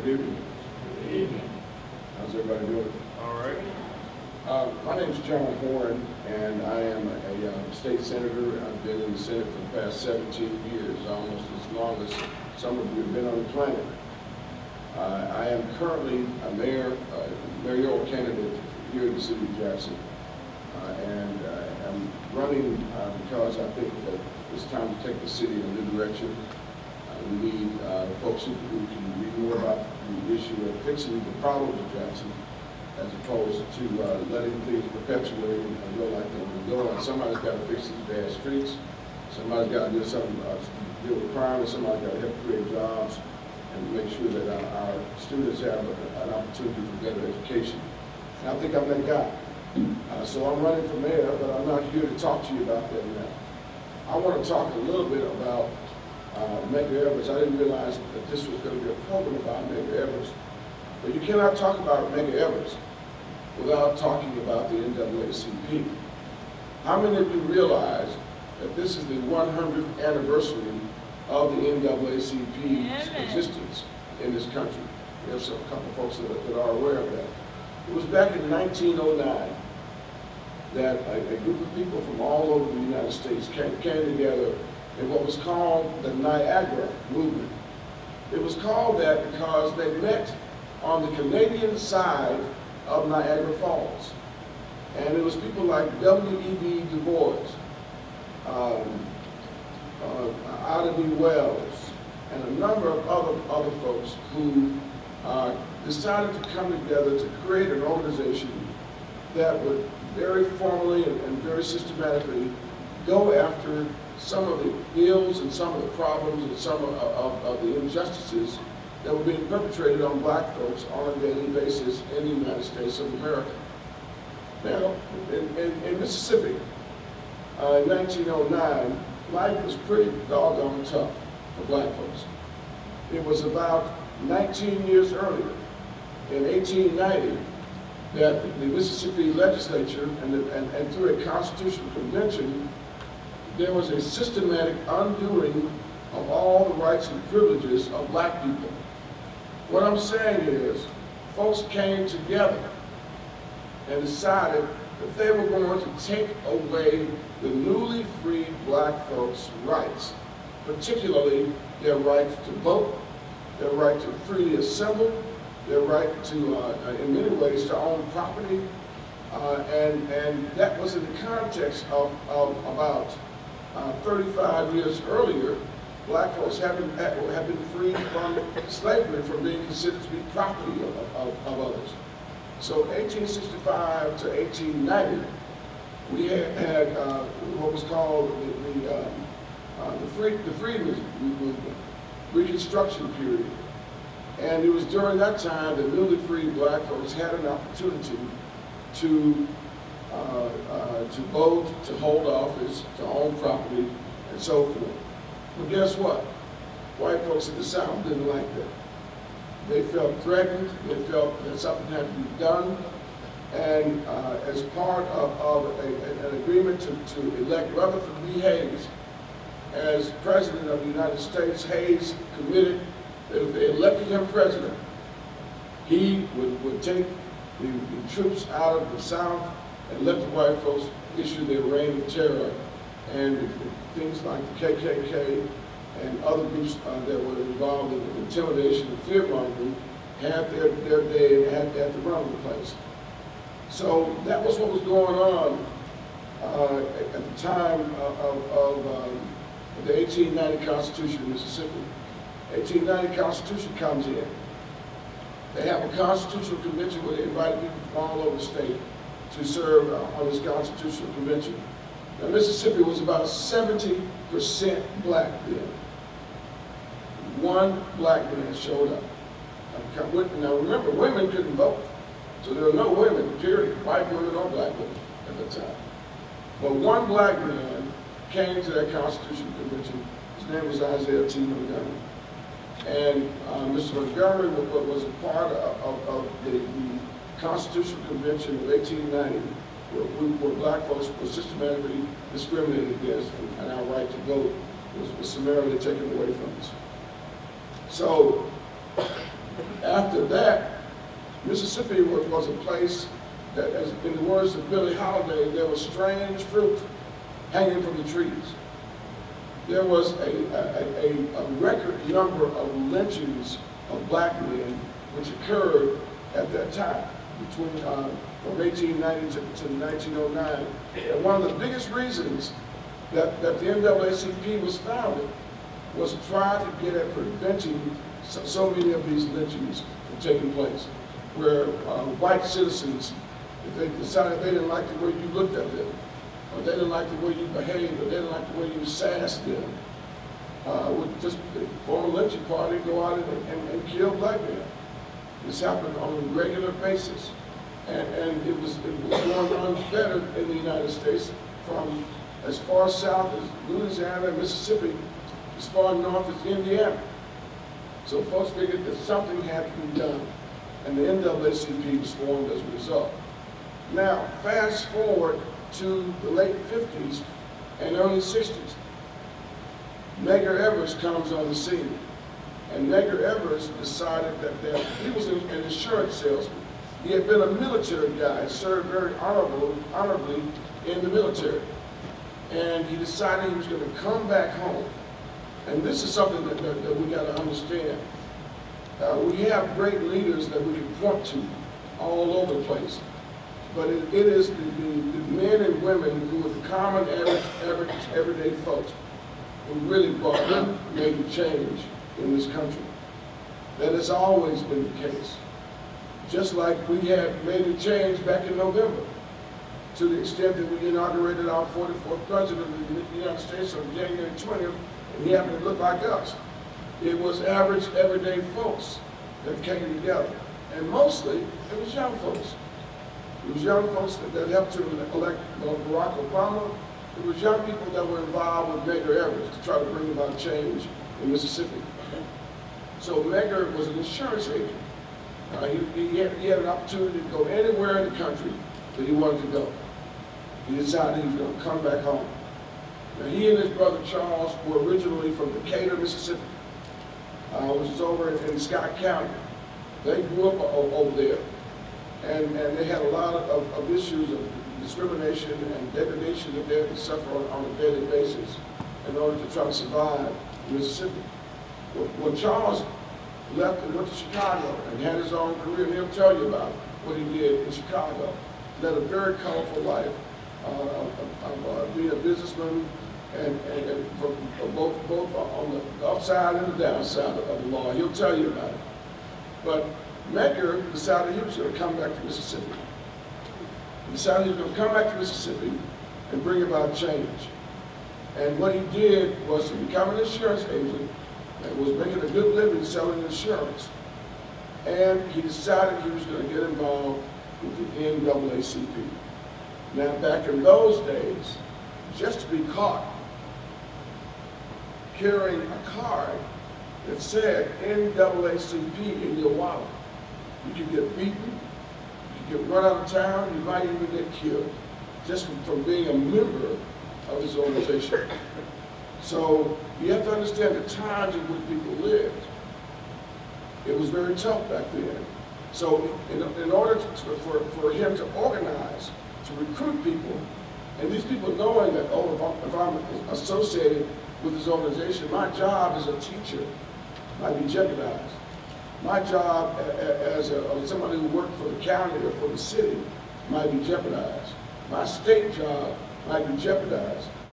Good evening. Good evening. How's everybody doing? All right. My name is John Horhn, and I am a state senator. I've been in the Senate for the past 17 years, almost as long as some of you have been on the planet. I am currently a mayoral candidate here in the city of Jackson, and I'm running because I think that it's time to take the city in a new direction. We need folks who can read more about the issue of fixing the problems of Jackson, as opposed to letting things perpetuate and go like they go. And somebody's got to fix these bad streets. Somebody's got to do something to deal with crime, and somebody's got to help create jobs and make sure that our students have an opportunity for better education. And I think I'm that guy. So I'm running for mayor, but I'm not here to talk to you about that now. I want to talk a little bit about Medgar Evers. I didn't realize that this was going to be a program about Medgar Evers. But you cannot talk about Medgar Evers without talking about the NAACP. How many of you realize that this is the 100th anniversary of the NAACP's existence in this country? We have a couple of folks that are aware of that. It was back in 1909 that a group of people from all over the United States came together in what was called the Naacp movement. It was called that because they met on the Canadian side of Niagara Falls. And it was people like W.E.B. Du Bois, Ida B. Wells, and a number of other folks who decided to come together to create an organization that would very formally and very systematically go after some of the ills and some of the problems and some of the injustices that were being perpetrated on black folks on a daily basis in the United States of America. Now, in Mississippi, in 1909, life was pretty doggone tough for black folks. It was about 19 years earlier, in 1890, that the Mississippi legislature and through a constitutional convention, there was a systematic undoing of all the rights and privileges of black people. What I'm saying is, folks came together and decided that they were going to take away the newly freed black folks' rights, particularly their right to vote, their right to freely assemble, their right to, in many ways, to own property, and that was in the context of about 35 years earlier. Black folks have been freed from slavery, from being considered to be property of others. So 1865 to 1890, we had what was called the Freedmen's Movement, Reconstruction period. And it was during that time that newly freed black folks had an opportunity to vote, to hold office, to own property, and so forth. But guess what? White folks in the South didn't like that. They felt threatened. They felt that something had to be done. And as part of an agreement to elect Rutherford B. Hayes as President of the United States, Hayes committed that if they elected him president, he would take the troops out of the South and let the white folks issue their reign of terror. And things like the KKK and other groups that were involved in intimidation and fear-mongering had their day and had to run the place. So that was what was going on at the time of the 1890 Constitution of Mississippi. 1890 Constitution comes in. They have a constitutional convention where they invite people from all over the state to serve on this constitutional convention. Now, Mississippi was about 70% black then. One black man showed up. Now remember, women couldn't vote. So there were no women, period, white women or black women at the time. But one black man came to that constitutional convention. His name was Isaiah T. Montgomery. And Mr. Montgomery was a part of the Constitutional Convention of 1890, where black folks were systematically discriminated against, and our right to vote was summarily taken away from us. So After that, Mississippi was a place that, as in the words of Billie Holiday, there was strange fruit hanging from the trees. There was a record number of lynchings of black men which occurred at that time, between from 1890 to 1909. And one of the biggest reasons that the NAACP was founded was to try to get at preventing so many of these lynchings from taking place, where white citizens, if they decided they didn't like the way you looked at them, or they didn't like the way you behaved, or they didn't like the way you sassed them, would just form a lynching party, go out and kill black men. This happened on a regular basis. And it was going on better in the United States, from as far south as Louisiana and Mississippi, as far north as Indiana. So folks figured that something had to be done, and the NAACP was formed as a result. Now, fast forward to the late 50s and early 60s. Medgar Evers comes on the scene, and Medgar Evers decided that he was an insurance salesman. He had been a military guy, served very honorably in the military. And he decided he was going to come back home. And this is something that we got to understand. We have great leaders that we can point to all over the place. But it is the men and women who are the common, average, everyday folks who really brought in major change in this country. That has always been the case. Just like we had major change back in November, to the extent that we inaugurated our 44th president of the United States on January 20th, and he happened to look like us. It was average, everyday folks that came together. And mostly, it was young folks. It was young folks that helped to elect Barack Obama. It was young people that were involved with Medgar Evers to try to bring about change in Mississippi. So Medgar was an insurance agent. He had an opportunity to go anywhere in the country that he wanted to go. He decided he was going to come back home. Now, he and his brother Charles were originally from Decatur, Mississippi, which is over in Scott County. They grew up over there, and they had a lot of issues of discrimination and degradation that they had to suffer on a daily basis in order to try to survive in Mississippi. When Charles left and went to Chicago and had his own career, and he'll tell you about what he did in Chicago. Led a very colorful life of being a businessman and both on the upside and the downside of the law. He'll tell you about it. But Medgar decided he was going to come back to Mississippi. He decided he was going to come back to Mississippi and bring about change. And what he did was to become an insurance agent and was making a good living selling insurance. And he decided he was going to get involved with the NAACP. Now, back in those days, just to be caught carrying a card that said NAACP in your wallet, you could get beaten, you could get run out of town, you might even get killed, just from being a member of this organization. So you have to understand the times in which people lived. It was very tough back then. So in order for him to organize, to recruit people, and these people knowing that, oh, if I'm associated with this organization, my job as a teacher might be jeopardized. My job as somebody who worked for the county or for the city might be jeopardized. My state job might be jeopardized.